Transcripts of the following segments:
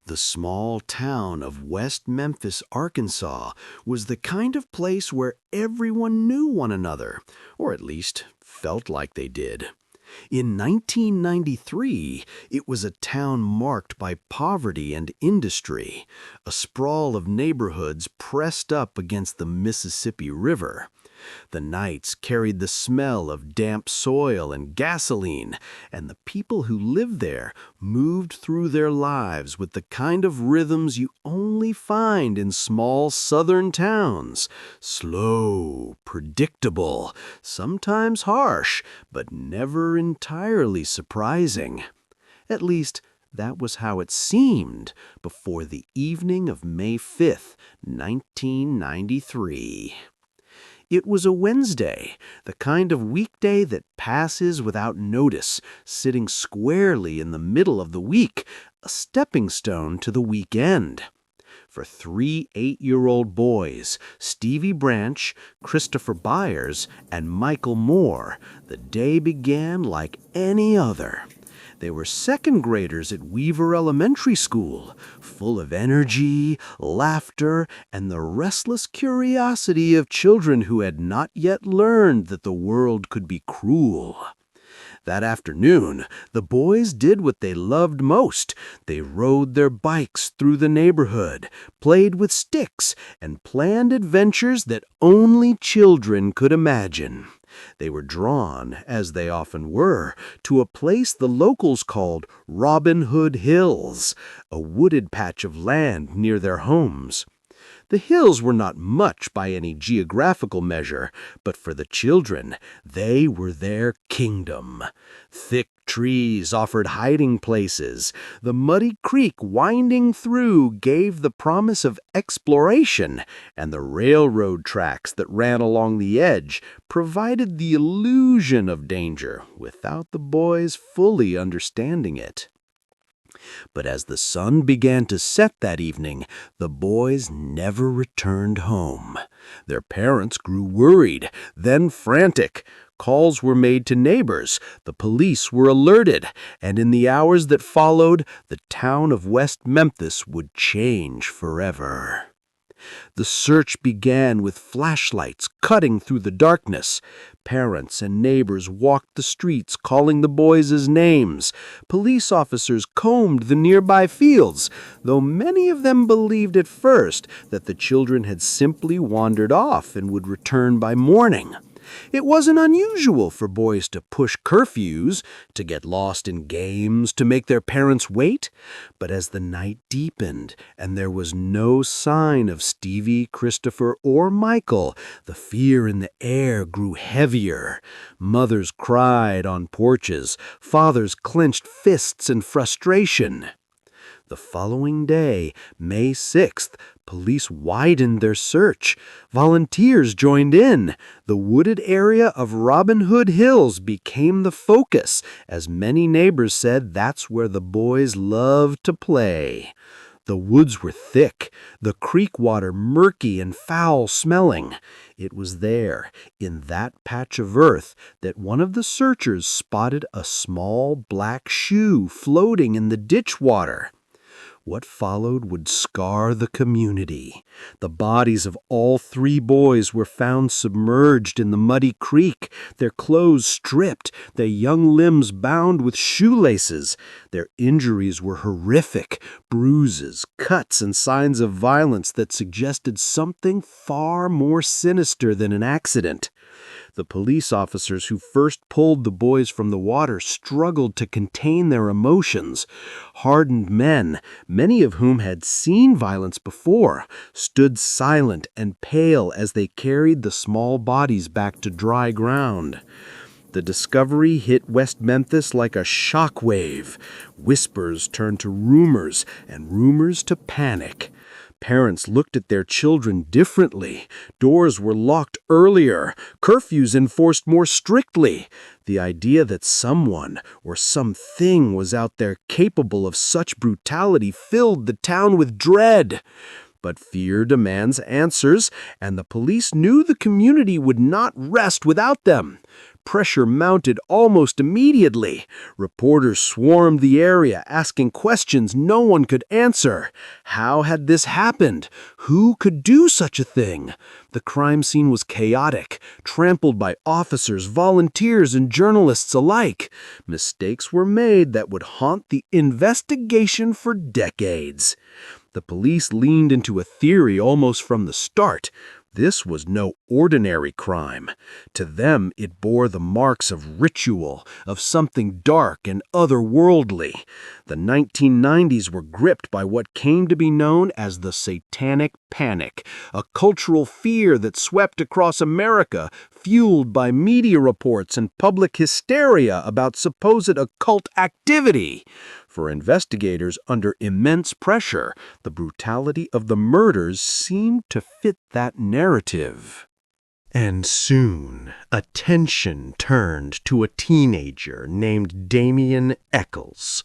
The small town of West Memphis, Arkansas, was the kind of place where everyone knew one another, or at least felt like they did. In 1993, it was a town marked by poverty and industry, a sprawl of neighborhoods pressed up against the Mississippi River. The nights carried the smell of damp soil and gasoline, and the people who lived there moved through their lives with the kind of rhythms you only find in small southern towns. Slow, predictable, sometimes harsh, but never entirely surprising. At least, that was how it seemed before the evening of May 5th, 1993. It was a Wednesday, the kind of weekday that passes without notice, sitting squarely in the middle of the week, a stepping stone to the weekend. For 3 8-year-old boys, Stevie Branch, Christopher Byers, and Michael Moore, the day began like any other. They were second graders at Weaver Elementary School, full of energy, laughter, and the restless curiosity of children who had not yet learned that the world could be cruel. That afternoon, the boys did what they loved most. They rode their bikes through the neighborhood, played with sticks, and planned adventures that only children could imagine. They were drawn, as they often were, to a place the locals called Robin Hood Hills, a wooded patch of land near their homes. The hills were not much by any geographical measure, but for the children, they were their kingdom. Thick trees offered hiding places. The muddy creek winding through gave the promise of exploration, and the railroad tracks that ran along the edge provided the illusion of danger without the boys fully understanding it. But as the sun began to set that evening, the boys never returned home. Their parents grew worried, then frantic. Calls were made to neighbors, the police were alerted, and in the hours that followed, the town of West Memphis would change forever. The search began with flashlights cutting through the darkness. Parents and neighbors walked the streets calling the boys' names. Police officers combed the nearby fields, though many of them believed at first that the children had simply wandered off and would return by morning. It wasn't unusual for boys to push curfews, to get lost in games, to make their parents wait. But as the night deepened and there was no sign of Stevie, Christopher, or Michael, the fear in the air grew heavier. Mothers cried on porches, fathers clenched fists in frustration. The following day, May 6th, police widened their search. Volunteers joined in. The wooded area of Robin Hood Hills became the focus, as many neighbors said that's where the boys loved to play. The woods were thick, the creek water murky and foul-smelling. It was there, in that patch of earth, that one of the searchers spotted a small black shoe floating in the ditch water. What followed would scar the community. The bodies of all 3 boys were found submerged in the muddy creek, their clothes stripped, their young limbs bound with shoelaces. Their injuries were horrific, bruises, cuts, and signs of violence that suggested something far more sinister than an accident. The police officers who first pulled the boys from the water struggled to contain their emotions. Hardened men, many of whom had seen violence before, stood silent and pale as they carried the small bodies back to dry ground. The discovery hit West Memphis like a shockwave. Whispers turned to rumors, and rumors to panic. Parents looked at their children differently. Doors were locked earlier. Curfews enforced more strictly. The idea that someone or something was out there capable of such brutality filled the town with dread. But fear demands answers, and the police knew the community would not rest without them. pressure mounted almost immediately. Reporters swarmed the area, asking questions no one could answer. How had this happened? Who could do such a thing? The crime scene was chaotic, trampled by officers, volunteers, and journalists alike. Mistakes were made that would haunt the investigation for decades. The police leaned into a theory almost from the start. This was no ordinary crime. To them, it bore the marks of ritual, of something dark and otherworldly. The 1990s were gripped by what came to be known as the Satanic Panic, a cultural fear that swept across America, fueled by media reports and public hysteria about supposed occult activity. For investigators under immense pressure, the brutality of the murders seemed to fit that narrative. And soon, attention turned to a teenager named Damien Echols.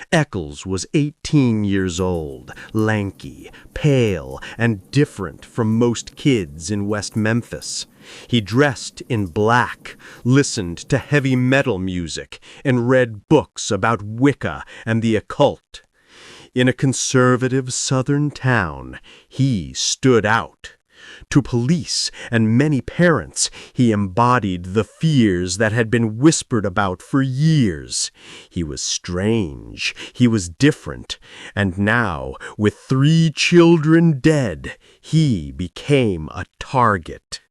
Echols was 18 years old, lanky, pale, and different from most kids in West Memphis. He dressed in black, listened to heavy metal music, and read books about Wicca and the occult. In a conservative southern town, he stood out. To police and many parents, he embodied the fears that had been whispered about for years. He was strange, he was different, and now, with 3 children dead, he became a target.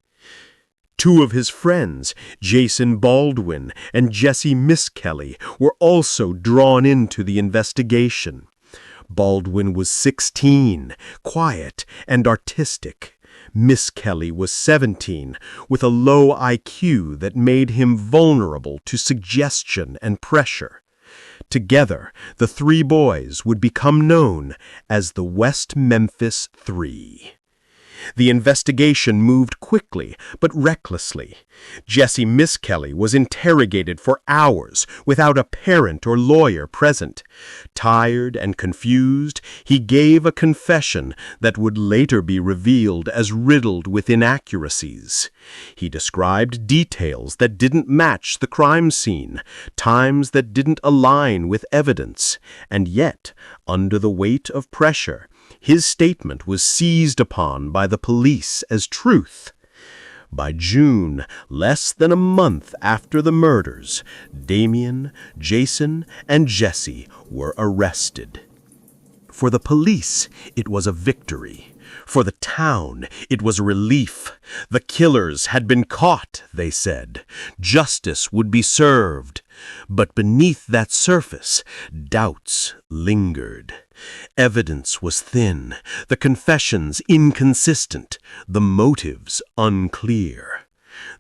2 of his friends, Jason Baldwin and Jesse Miskelly, were also drawn into the investigation. Baldwin was 16, quiet and artistic. Miskelly was 17, with a low IQ that made him vulnerable to suggestion and pressure. Together, the 3 boys would become known as the West Memphis Three. The investigation moved quickly, but recklessly. Jesse Miskelly was interrogated for hours without a parent or lawyer present. Tired and confused, he gave a confession that would later be revealed as riddled with inaccuracies. He described details that didn't match the crime scene, times that didn't align with evidence, and yet, under the weight of pressure, his statement was seized upon by the police as truth. By June, less than a month after the murders, Damien, Jason, and Jesse were arrested. For the police, it was a victory. For the town, it was relief. The killers had been caught, they said. Justice would be served. But beneath that surface, doubts lingered. Evidence was thin, the confessions inconsistent, the motives unclear.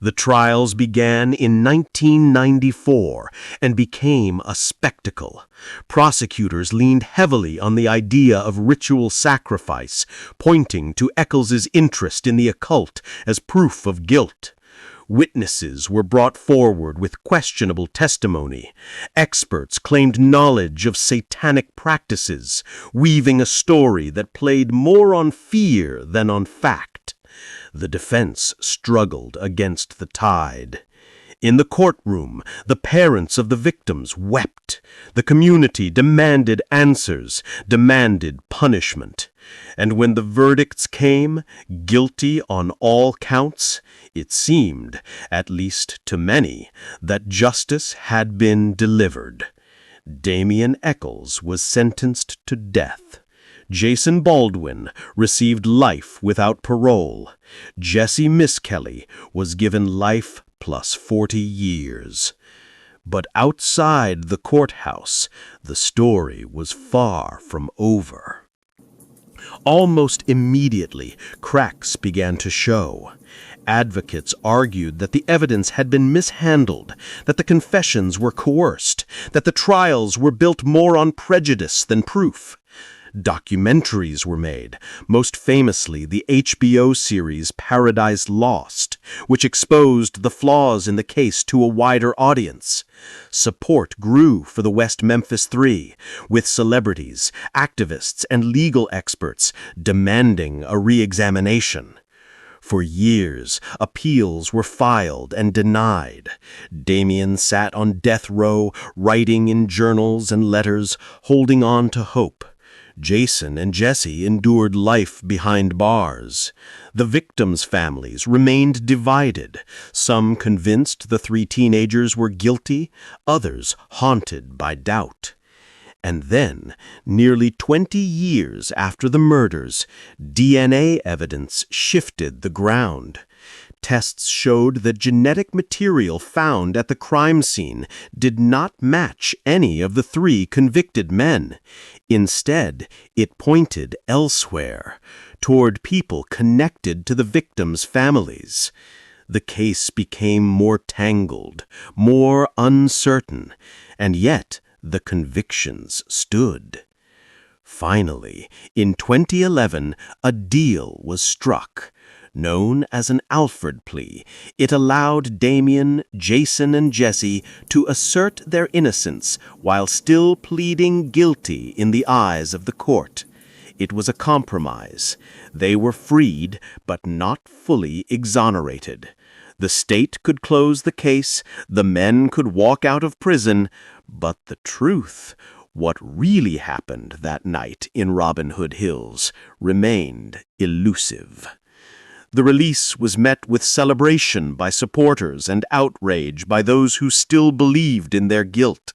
The trials began in 1994 and became a spectacle. Prosecutors leaned heavily on the idea of ritual sacrifice, pointing to Eccles's interest in the occult as proof of guilt. Witnesses were brought forward with questionable testimony. Experts claimed knowledge of satanic practices, weaving a story that played more on fear than on fact. The defense struggled against the tide. In the courtroom, the parents of the victims wept. The community demanded answers, demanded punishment. And when the verdicts came, guilty on all counts, it seemed, at least to many, that justice had been delivered. Damien Echols was sentenced to death. Jason Baldwin received life without parole. Jesse Miskelly was given life plus 40 years. But outside the courthouse, the story was far from over. Almost immediately, cracks began to show. Advocates argued that the evidence had been mishandled, that the confessions were coerced, that the trials were built more on prejudice than proof. Documentaries were made, most famously the HBO series Paradise Lost, which exposed the flaws in the case to a wider audience. Support grew for the West Memphis Three, with celebrities, activists, and legal experts demanding a re-examination. For years, appeals were filed and denied. Damien sat on death row, writing in journals and letters, holding on to hope. Jason and Jesse endured life behind bars. The victims' families remained divided, some convinced the three teenagers were guilty, others haunted by doubt. And then, nearly 20 years after the murders, DNA evidence shifted the ground. Tests showed that genetic material found at the crime scene did not match any of the three convicted men. Instead, it pointed elsewhere, toward people connected to the victims' families. The case became more tangled, more uncertain, and yet the convictions stood. Finally, in 2011, a deal was struck. Known as an Alford plea, it allowed Damien, Jason, and Jesse to assert their innocence while still pleading guilty in the eyes of the court. It was a compromise. They were freed, but not fully exonerated. The state could close the case, the men could walk out of prison, but the truth, what really happened that night in Robin Hood Hills, remained elusive. The release was met with celebration by supporters and outrage by those who still believed in their guilt.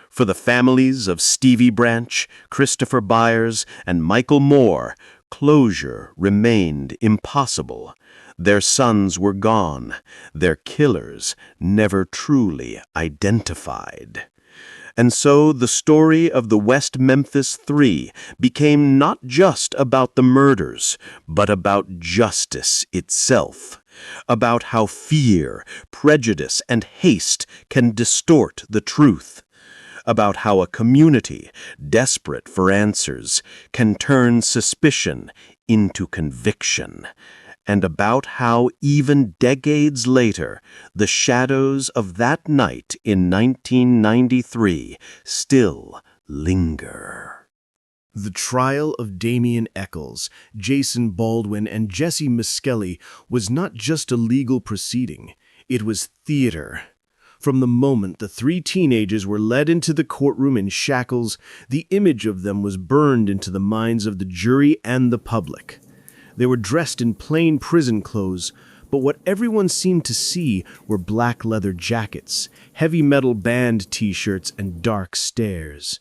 For the families of Stevie Branch, Christopher Byers, and Michael Moore, closure remained impossible. Their sons were gone, their killers never truly identified. And so the story of the West Memphis Three became not just about the murders, but about justice itself, about how fear, prejudice, and haste can distort the truth, about how a community, desperate for answers, can turn suspicion into conviction, and about how even decades later, the shadows of that night in 1993 still linger. The trial of Damien Eccles, Jason Baldwin, and Jesse Miskelly was not just a legal proceeding, it was theater. From the moment the three teenagers were led into the courtroom in shackles, the image of them was burned into the minds of the jury and the public. They were dressed in plain prison clothes, but what everyone seemed to see were black leather jackets, heavy metal band t-shirts, and dark stares.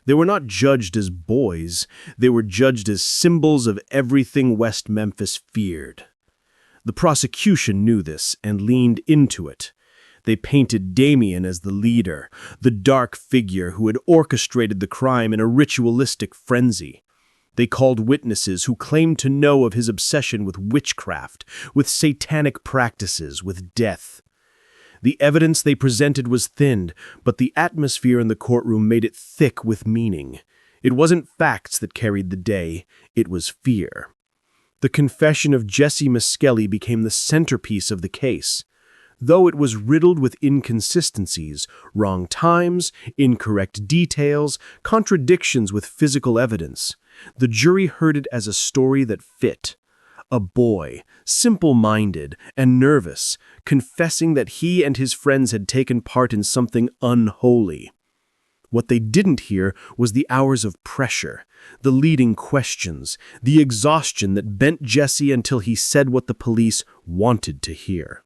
They were not judged as boys, they were judged as symbols of everything West Memphis feared. The prosecution knew this and leaned into it. They painted Damien as the leader, the dark figure who had orchestrated the crime in a ritualistic frenzy. They called witnesses who claimed to know of his obsession with witchcraft, with satanic practices, with death. The evidence they presented was thin, but the atmosphere in the courtroom made it thick with meaning. It wasn't facts that carried the day, it was fear. The confession of Jesse Miskelly became the centerpiece of the case. Though it was riddled with inconsistencies, wrong times, incorrect details, contradictions with physical evidence, the jury heard it as a story that fit. A boy, simple-minded and nervous, confessing that he and his friends had taken part in something unholy. What they didn't hear was the hours of pressure, the leading questions, the exhaustion that bent Jesse until he said what the police wanted to hear.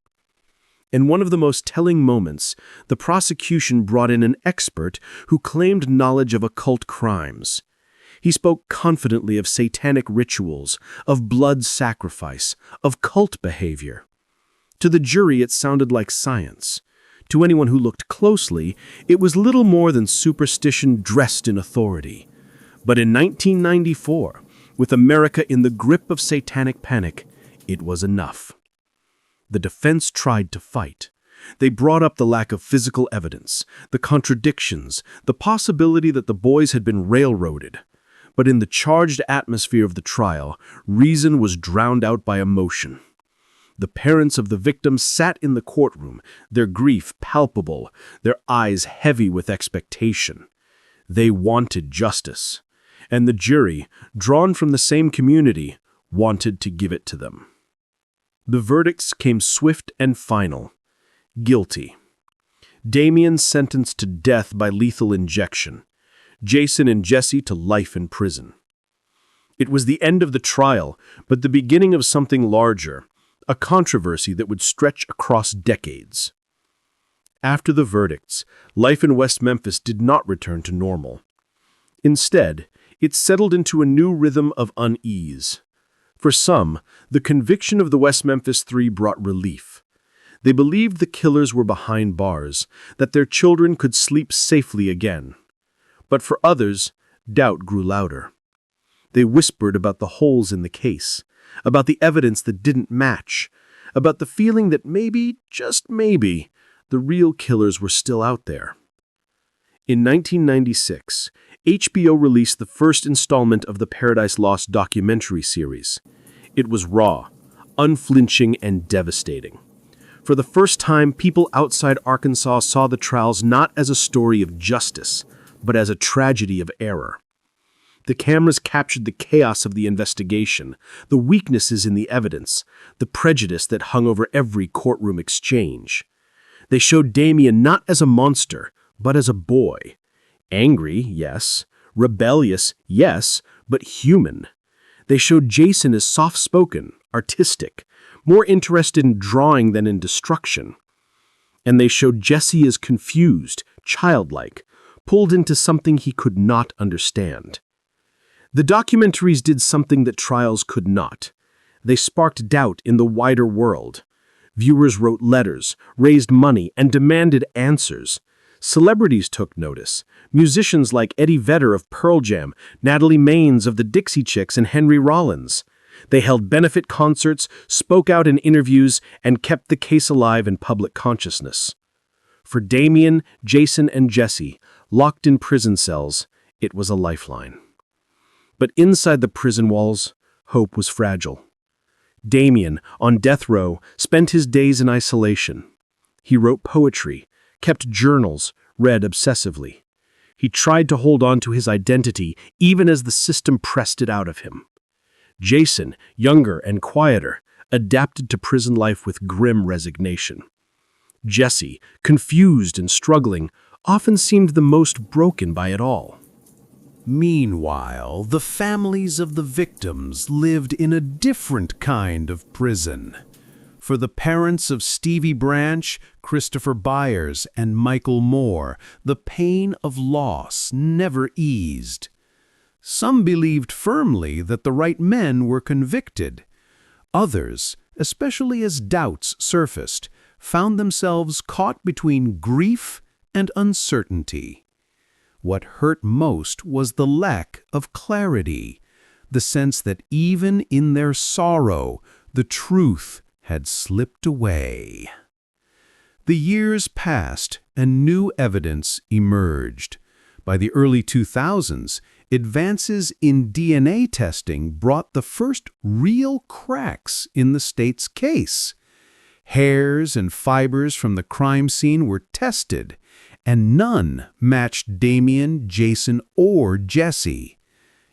In one of the most telling moments, the prosecution brought in an expert who claimed knowledge of occult crimes. He spoke confidently of satanic rituals, of blood sacrifice, of cult behavior. To the jury, it sounded like science. To anyone who looked closely, it was little more than superstition dressed in authority. But in 1994, with America in the grip of satanic panic, it was enough. The defense tried to fight. They brought up the lack of physical evidence, the contradictions, the possibility that the boys had been railroaded. But in the charged atmosphere of the trial, reason was drowned out by emotion. The parents of the victims sat in the courtroom, their grief palpable, their eyes heavy with expectation. They wanted justice, and the jury, drawn from the same community, wanted to give it to them. The verdicts came swift and final. Guilty. Damien sentenced to death by lethal injection. Jason and Jesse to life in prison. It was the end of the trial, but the beginning of something larger, a controversy that would stretch across decades. After the verdicts, life in West Memphis did not return to normal. Instead, it settled into a new rhythm of unease. For some, the conviction of the West Memphis Three brought relief. They believed the killers were behind bars, that their children could sleep safely again. But for others, doubt grew louder. They whispered about the holes in the case, about the evidence that didn't match, about the feeling that maybe, just maybe, the real killers were still out there. In 1996, HBO released the first installment of the Paradise Lost documentary series. It was raw, unflinching, and devastating. For the first time, people outside Arkansas saw the trials not as a story of justice, but as a tragedy of error. The cameras captured the chaos of the investigation, the weaknesses in the evidence, the prejudice that hung over every courtroom exchange. They showed Damien not as a monster, but as a boy. Angry, yes. Rebellious, yes, but human. They showed Jason as soft-spoken, artistic, more interested in drawing than in destruction. And they showed Jesse as confused, childlike, pulled into something he could not understand. The documentaries did something that trials could not. They sparked doubt in the wider world. Viewers wrote letters, raised money, and demanded answers. Celebrities took notice. Musicians like Eddie Vedder of Pearl Jam, Natalie Maines of the Dixie Chicks, and Henry Rollins. They held benefit concerts, spoke out in interviews, and kept the case alive in public consciousness. For Damien, Jason, and Jesse, locked in prison cells, it was a lifeline. But inside the prison walls, hope was fragile. Damien, on death row, spent his days in isolation. He wrote poetry, kept journals, read obsessively. He tried to hold on to his identity even as the system pressed it out of him. Jason, younger and quieter, adapted to prison life with grim resignation. Jesse, confused and struggling, often seemed the most broken by it all. Meanwhile, the families of the victims lived in a different kind of prison. For the parents of Stevie Branch, Christopher Byers, and Michael Moore, the pain of loss never eased. Some believed firmly that the right men were convicted. Others, especially as doubts surfaced, found themselves caught between grief and uncertainty. What hurt most was the lack of clarity, the sense that even in their sorrow, the truth had slipped away. The years passed and new evidence emerged. By the early 2000s, advances in DNA testing brought the first real cracks in the state's case. Hairs and fibers from the crime scene were tested, and none matched Damien, Jason, or Jesse.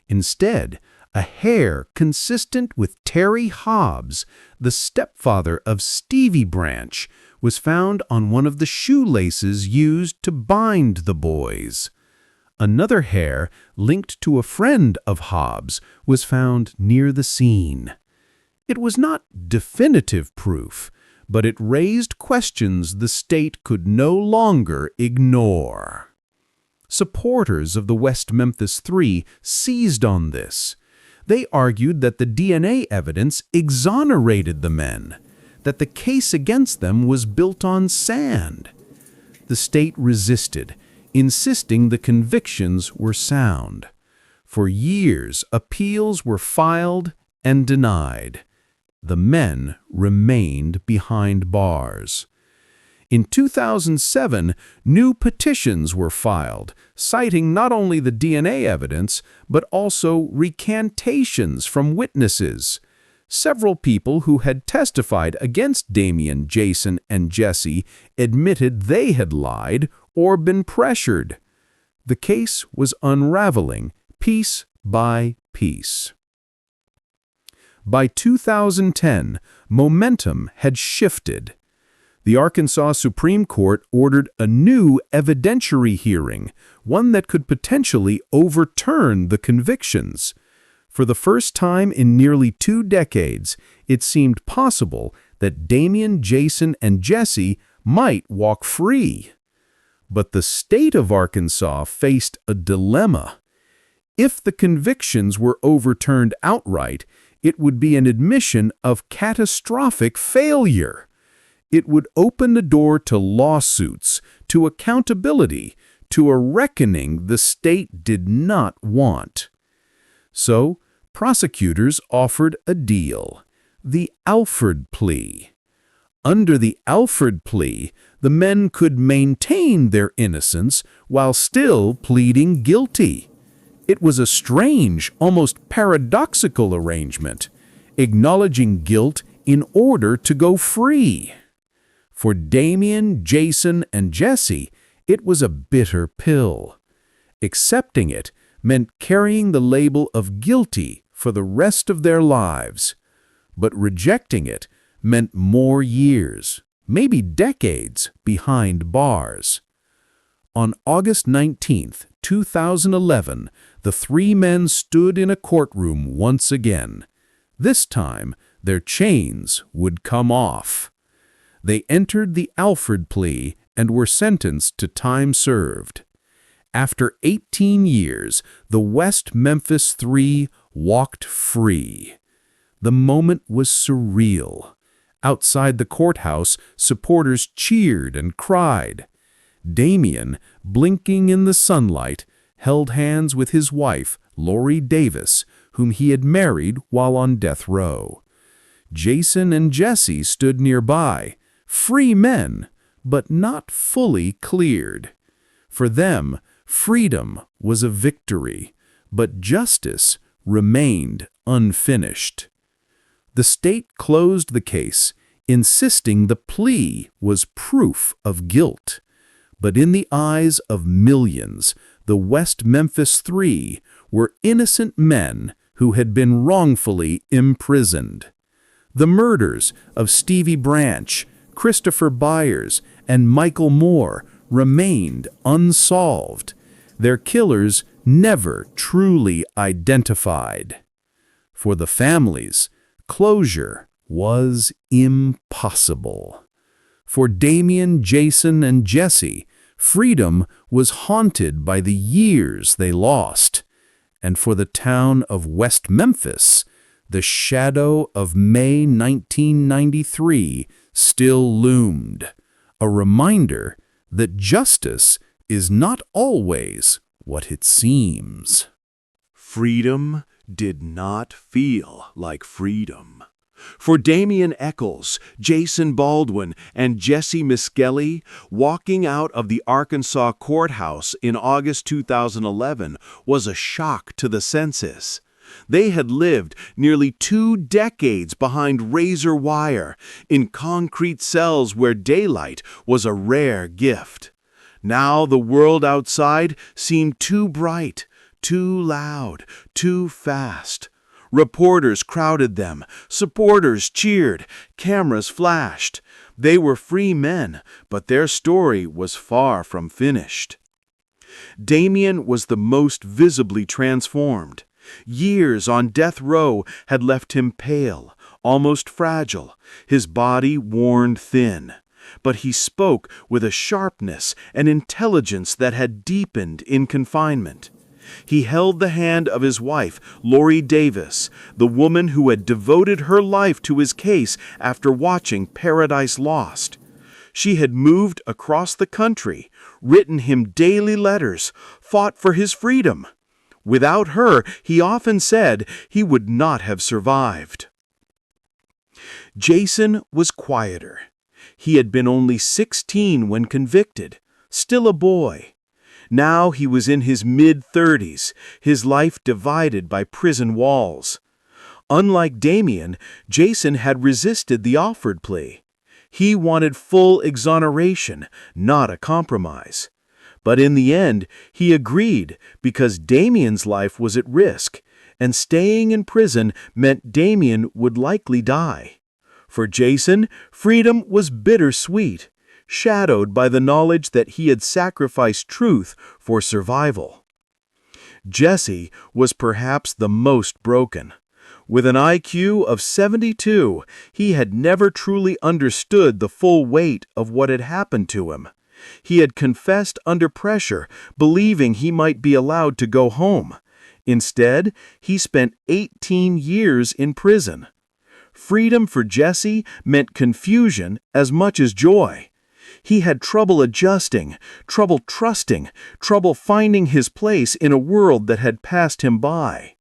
Instead, a hair consistent with Terry Hobbs, the stepfather of Stevie Branch, was found on one of the shoelaces used to bind the boys. Another hair, linked to a friend of Hobbs, was found near the scene. It was not definitive proof, but it raised questions the state could no longer ignore. Supporters of the West Memphis Three seized on this. They argued that the DNA evidence exonerated the men, that the case against them was built on sand. The state resisted, insisting the convictions were sound. For years, appeals were filed and denied. The men remained behind bars. In 2007, new petitions were filed, citing not only the DNA evidence, but also recantations from witnesses. Several people who had testified against Damien, Jason, and Jesse admitted they had lied or been pressured. The case was unraveling, piece by piece. By 2010, momentum had shifted. The Arkansas Supreme Court ordered a new evidentiary hearing, one that could potentially overturn the convictions. For the first time in nearly 2 decades, it seemed possible that Damien, Jason, and Jesse might walk free. But the state of Arkansas faced a dilemma. If the convictions were overturned outright, it would be an admission of catastrophic failure. It would open the door to lawsuits, to accountability, to a reckoning the state did not want. So, prosecutors offered a deal, the Alford plea. Under the Alford plea, the men could maintain their innocence while still pleading guilty. It was a strange, almost paradoxical arrangement, acknowledging guilt in order to go free. For Damien, Jason, and Jesse, it was a bitter pill. Accepting it meant carrying the label of guilty for the rest of their lives. But rejecting it meant more years, maybe decades, behind bars. On August 19, 2011, the 3 men stood in a courtroom once again. This time, their chains would come off. They entered the Alford plea and were sentenced to time served. After 18 years, the West Memphis Three walked free. The moment was surreal. Outside the courthouse, supporters cheered and cried. Damien, blinking in the sunlight, held hands with his wife, Lori Davis, whom he had married while on death row. Jason and Jesse stood nearby, free men, but not fully cleared. For them, freedom was a victory, but justice remained unfinished. The state closed the case, insisting the plea was proof of guilt. But in the eyes of millions, the West Memphis Three were innocent men who had been wrongfully imprisoned. The murders of Stevie Branch, Christopher Byers, and Michael Moore remained unsolved, their killers never truly identified. For the families, closure was impossible. For Damien, Jason, and Jesse, freedom was haunted by the years they lost. And for the town of West Memphis, the shadow of May 1993 still loomed, a reminder that justice is not always what it seems. Freedom did not feel like freedom. For Damien Echols, Jason Baldwin, and Jesse Miskelly, walking out of the Arkansas courthouse in August 2011 was a shock to the senses. They had lived nearly 2 decades behind razor wire, in concrete cells where daylight was a rare gift. Now the world outside seemed too bright, too loud, too fast. Reporters crowded them, supporters cheered, cameras flashed. They were free men, but their story was far from finished. Damien was the most visibly transformed. Years on death row had left him pale, almost fragile, his body worn thin. But he spoke with a sharpness and intelligence that had deepened in confinement. He held the hand of his wife, Lori Davis, the woman who had devoted her life to his case after watching Paradise Lost. She had moved across the country, written him daily letters, fought for his freedom. Without her, he often said, he would not have survived. Jason was quieter. He had been only 16 when convicted, still a boy. Now he was in his mid-30s, his life divided by prison walls. Unlike Damien, Jason had resisted the Alford plea. He wanted full exoneration, not a compromise. But in the end, he agreed because Damien's life was at risk, and staying in prison meant Damien would likely die. For Jason, freedom was bittersweet, shadowed by the knowledge that he had sacrificed truth for survival. Jesse was perhaps the most broken. With an IQ of 72, he had never truly understood the full weight of what had happened to him. He had confessed under pressure, believing he might be allowed to go home. Instead, he spent 18 years in prison. Freedom for Jesse meant confusion as much as joy. He had trouble adjusting, trouble trusting, trouble finding his place in a world that had passed him by.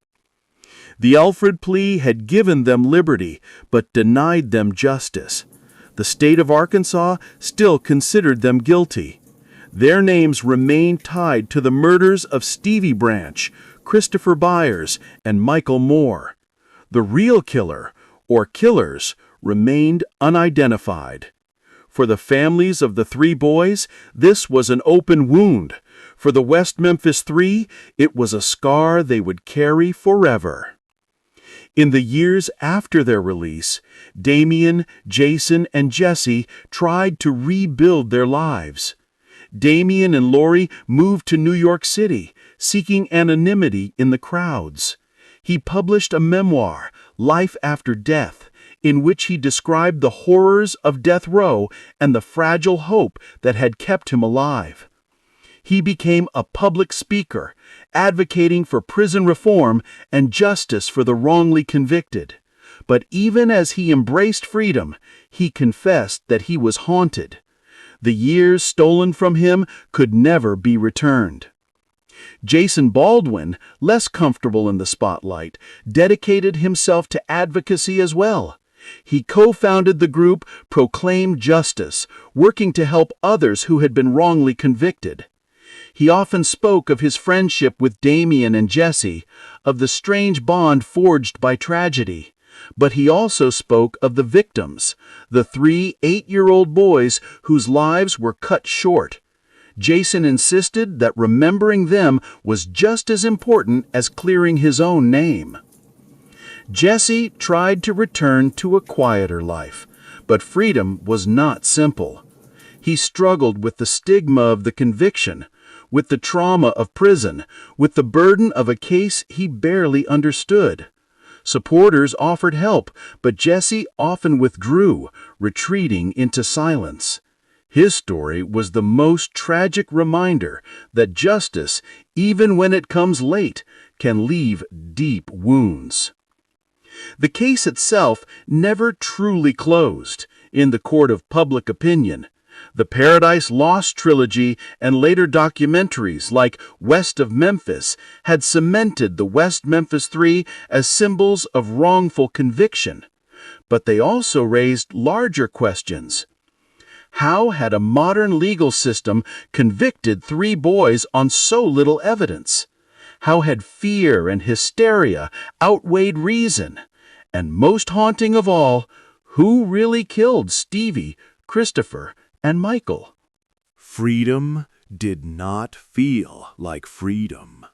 The Alfred plea had given them liberty, but denied them justice. The state of Arkansas still considered them guilty. Their names remained tied to the murders of Stevie Branch, Christopher Byers, and Michael Moore. The real killer, or killers, remained unidentified. For the families of the three boys, this was an open wound. For the West Memphis Three, it was a scar they would carry forever. In the years after their release, Damien, Jason, and Jesse tried to rebuild their lives. Damien and Lori moved to New York City, seeking anonymity in the crowds. He published a memoir, Life After Death, in which he described the horrors of death row and the fragile hope that had kept him alive. He became a public speaker, advocating for prison reform and justice for the wrongly convicted. But even as he embraced freedom, he confessed that he was haunted. The years stolen from him could never be returned. Jason Baldwin, less comfortable in the spotlight, dedicated himself to advocacy as well. He co-founded the group Proclaim Justice, working to help others who had been wrongly convicted. He often spoke of his friendship with Damien and Jesse, of the strange bond forged by tragedy. But he also spoke of the victims, the 3 8-year-old boys whose lives were cut short. Jason insisted that remembering them was just as important as clearing his own name. Jesse tried to return to a quieter life, but freedom was not simple. He struggled with the stigma of the conviction, with the trauma of prison, with the burden of a case he barely understood. Supporters offered help, but Jesse often withdrew, retreating into silence. His story was the most tragic reminder that justice, even when it comes late, can leave deep wounds. The case itself never truly closed. In the court of public opinion, the Paradise Lost trilogy and later documentaries like West of Memphis had cemented the West Memphis Three as symbols of wrongful conviction. But they also raised larger questions. How had a modern legal system convicted 3 boys on so little evidence? How had fear and hysteria outweighed reason? And most haunting of all, who really killed Stevie, Christopher, and Michael? Freedom did not feel like freedom.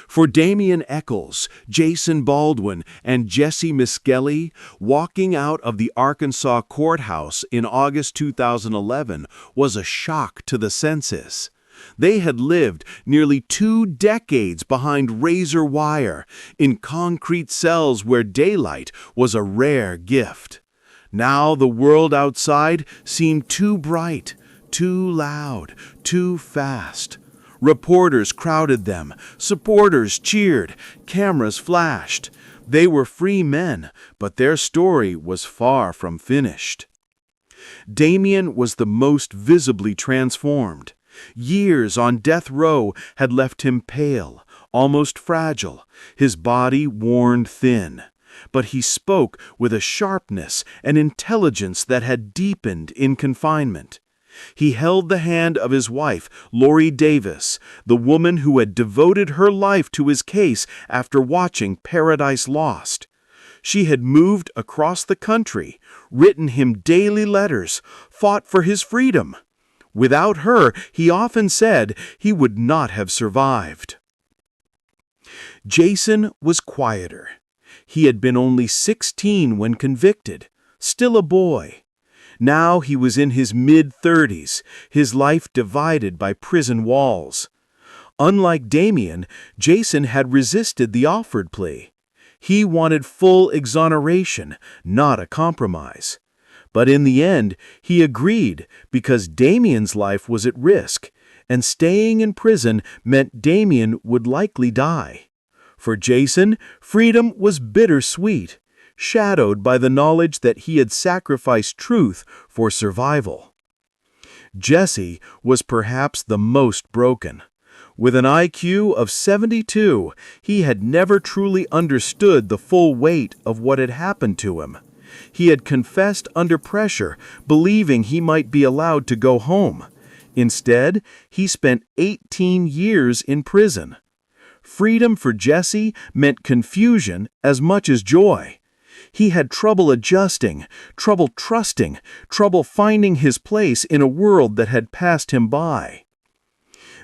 For Damien Echols, Jason Baldwin, and Jesse Miskelly, walking out of the Arkansas courthouse in August 2011 was a shock to the senses. They had lived nearly 2 decades behind razor wire, in concrete cells where daylight was a rare gift. Now the world outside seemed too bright, too loud, too fast. Reporters crowded them, supporters cheered, cameras flashed. They were free men, but their story was far from finished. Damien was the most visibly transformed. Years on death row had left him pale, almost fragile, his body worn thin. But he spoke with a sharpness and intelligence that had deepened in confinement. He held the hand of his wife, Lori Davis, the woman who had devoted her life to his case after watching Paradise Lost. She had moved across the country, written him daily letters, fought for his freedom. Without her, he often said, he would not have survived. Jason was quieter. He had been only 16 when convicted, still a boy. Now he was in his mid-30s, his life divided by prison walls. Unlike Damien, Jason had resisted the offered plea. He wanted full exoneration, not a compromise. But in the end, he agreed because Damien's life was at risk, and staying in prison meant Damien would likely die. For Jason, freedom was bittersweet, shadowed by the knowledge that he had sacrificed truth for survival. Jesse was perhaps the most broken. With an IQ of 72, he had never truly understood the full weight of what had happened to him. He had confessed under pressure, believing he might be allowed to go home. Instead, he spent 18 years in prison. Freedom for Jesse meant confusion as much as joy. He had trouble adjusting, trouble trusting, trouble finding his place in a world that had passed him by.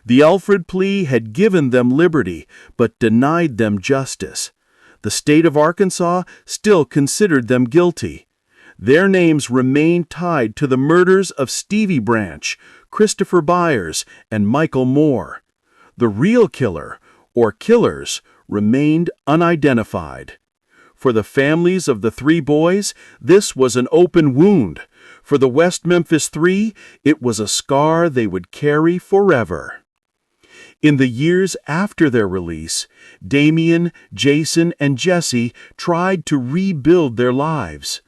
The Alfred plea had given them liberty, but denied them justice. The state of Arkansas still considered them guilty. Their names remained tied to the murders of Stevie Branch, Christopher Byers, and Michael Moore. The real killer, or killers, remained unidentified. For the families of the three boys, this was an open wound. For the West Memphis Three, it was a scar they would carry forever. In the years after their release, Damien, Jason, and Jesse tried to rebuild their lives.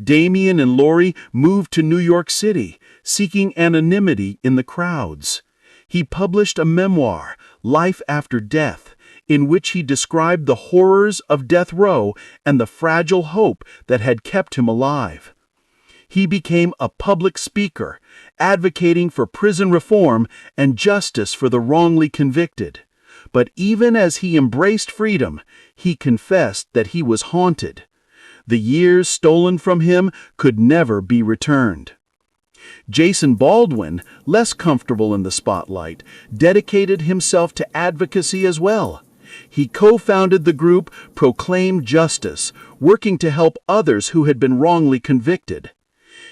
Damien and Lori moved to New York City, seeking anonymity in the crowds. He published a memoir, Life After Death, in which he described the horrors of death row and the fragile hope that had kept him alive. He became a public speaker, advocating for prison reform and justice for the wrongly convicted. But even as he embraced freedom, he confessed that he was haunted. The years stolen from him could never be returned. Jason Baldwin, less comfortable in the spotlight, dedicated himself to advocacy as well. He co-founded the group Proclaim Justice, working to help others who had been wrongly convicted.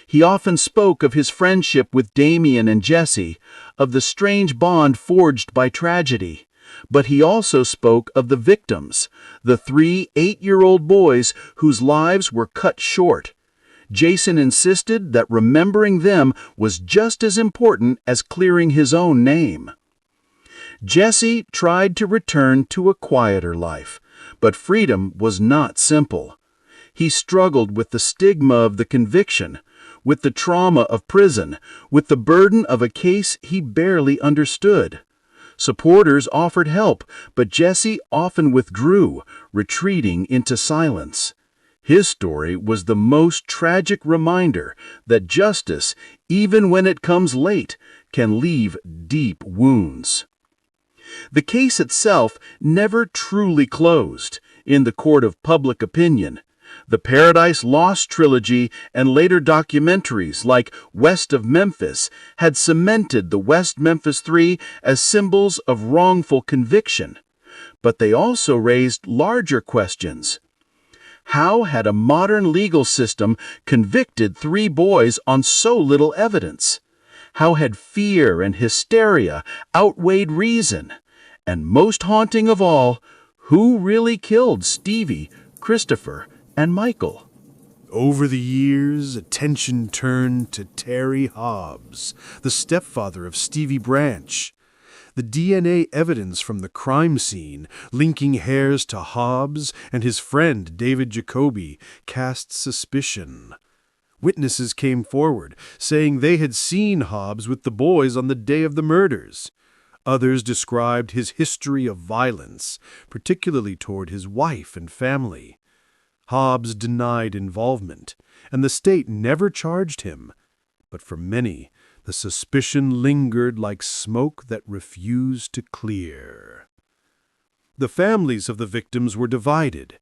He often spoke of his friendship with Damien and Jesse, of the strange bond forged by tragedy. But he also spoke of the victims, the 3 8-year-old boys whose lives were cut short. Jason insisted that remembering them was just as important as clearing his own name. Jesse tried to return to a quieter life, but freedom was not simple. He struggled with the stigma of the conviction, with the trauma of prison, with the burden of a case he barely understood. Supporters offered help, but Jesse often withdrew, retreating into silence. His story was the most tragic reminder that justice, even when it comes late, can leave deep wounds. The case itself never truly closed in the court of public opinion. The Paradise Lost trilogy and later documentaries like West of Memphis had cemented the West Memphis Three as symbols of wrongful conviction. But they also raised larger questions. How had a modern legal system convicted 3 boys on so little evidence? How had fear and hysteria outweighed reason? And most haunting of all, who really killed Stevie, Christopher, and Michael? Over the years, attention turned to Terry Hobbs, the stepfather of Stevie Branch. The DNA evidence from the crime scene, linking Hares to Hobbs and his friend David Jacoby, cast suspicion. Witnesses came forward, saying they had seen Hobbs with the boys on the day of the murders. Others described his history of violence, particularly toward his wife and family. Hobbs denied involvement, and the state never charged him. But for many, the suspicion lingered like smoke that refused to clear. The families of the victims were divided.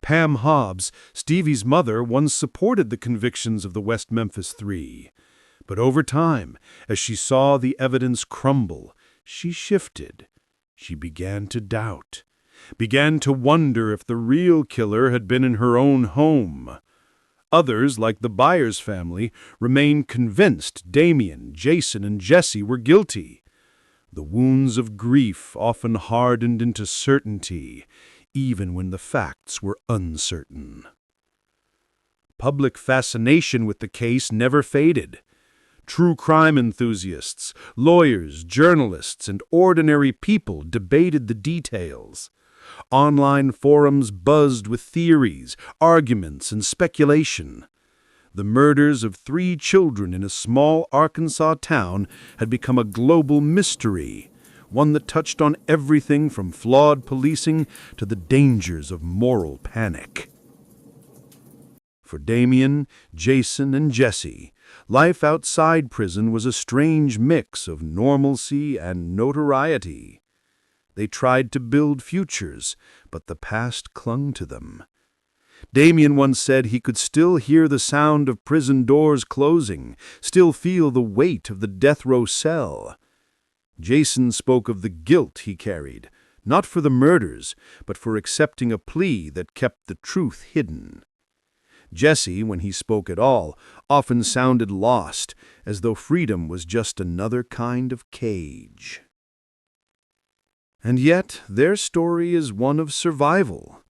Pam Hobbs, Stevie's mother, once supported the convictions of the West Memphis Three. But over time, as she saw the evidence crumble, she shifted. She began to doubt. began to wonder if the real killer had been in her own home. Others, like the Byers family, remained convinced Damien, Jason, and Jesse were guilty. The wounds of grief often hardened into certainty, even when the facts were uncertain. Public fascination with the case never faded. True crime enthusiasts, lawyers, journalists, and ordinary people debated the details. Online forums buzzed with theories, arguments, and speculation. The murders of 3 children in a small Arkansas town had become a global mystery, one that touched on everything from flawed policing to the dangers of moral panic. For Damien, Jason, and Jesse, life outside prison was a strange mix of normalcy and notoriety. They tried to build futures, but the past clung to them. Damien once said he could still hear the sound of prison doors closing, still feel the weight of the death row cell. Jason spoke of the guilt he carried, not for the murders, but for accepting a plea that kept the truth hidden. Jesse, when he spoke at all, often sounded lost, as though freedom was just another kind of cage. And yet, their story is one of survival.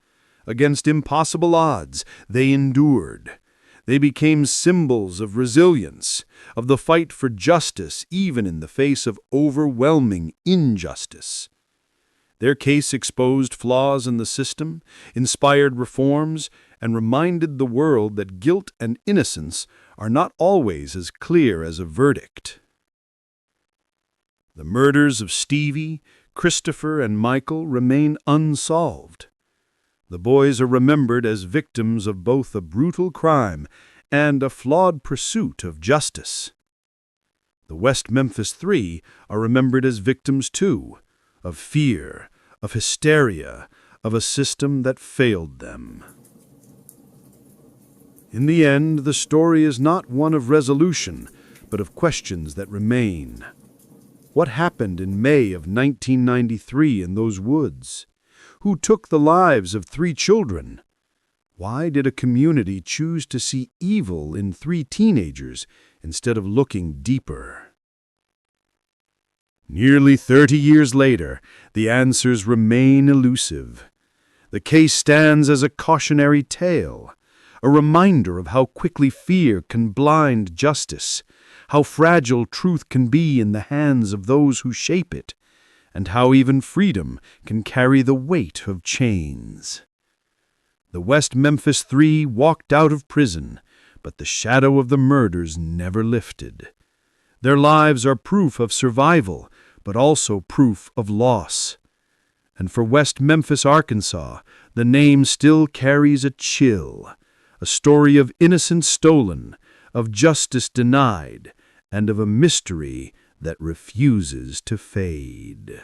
Against impossible odds, they endured. They became symbols of resilience, of the fight for justice even in the face of overwhelming injustice. Their case exposed flaws in the system, inspired reforms, and reminded the world that guilt and innocence are not always as clear as a verdict. The murders of Stevie, Christopher, and Michael remain unsolved. The boys are remembered as victims of both a brutal crime and a flawed pursuit of justice. The West Memphis Three are remembered as victims, too, of fear, of hysteria, of a system that failed them. In the end, the story is not one of resolution, but of questions that remain. What happened in May of 1993 in those woods? Who took the lives of 3 children? Why did a community choose to see evil in 3 teenagers instead of looking deeper? Nearly 30 years later, the answers remain elusive. The case stands as a cautionary tale, a reminder of how quickly fear can blind justice, how fragile truth can be in the hands of those who shape it, and how even freedom can carry the weight of chains. The West Memphis Three walked out of prison, but the shadow of the murders never lifted. Their lives are proof of survival, but also proof of loss. And for West Memphis, Arkansas, the name still carries a chill, a story of innocence stolen, of justice denied, and of a mystery that refuses to fade.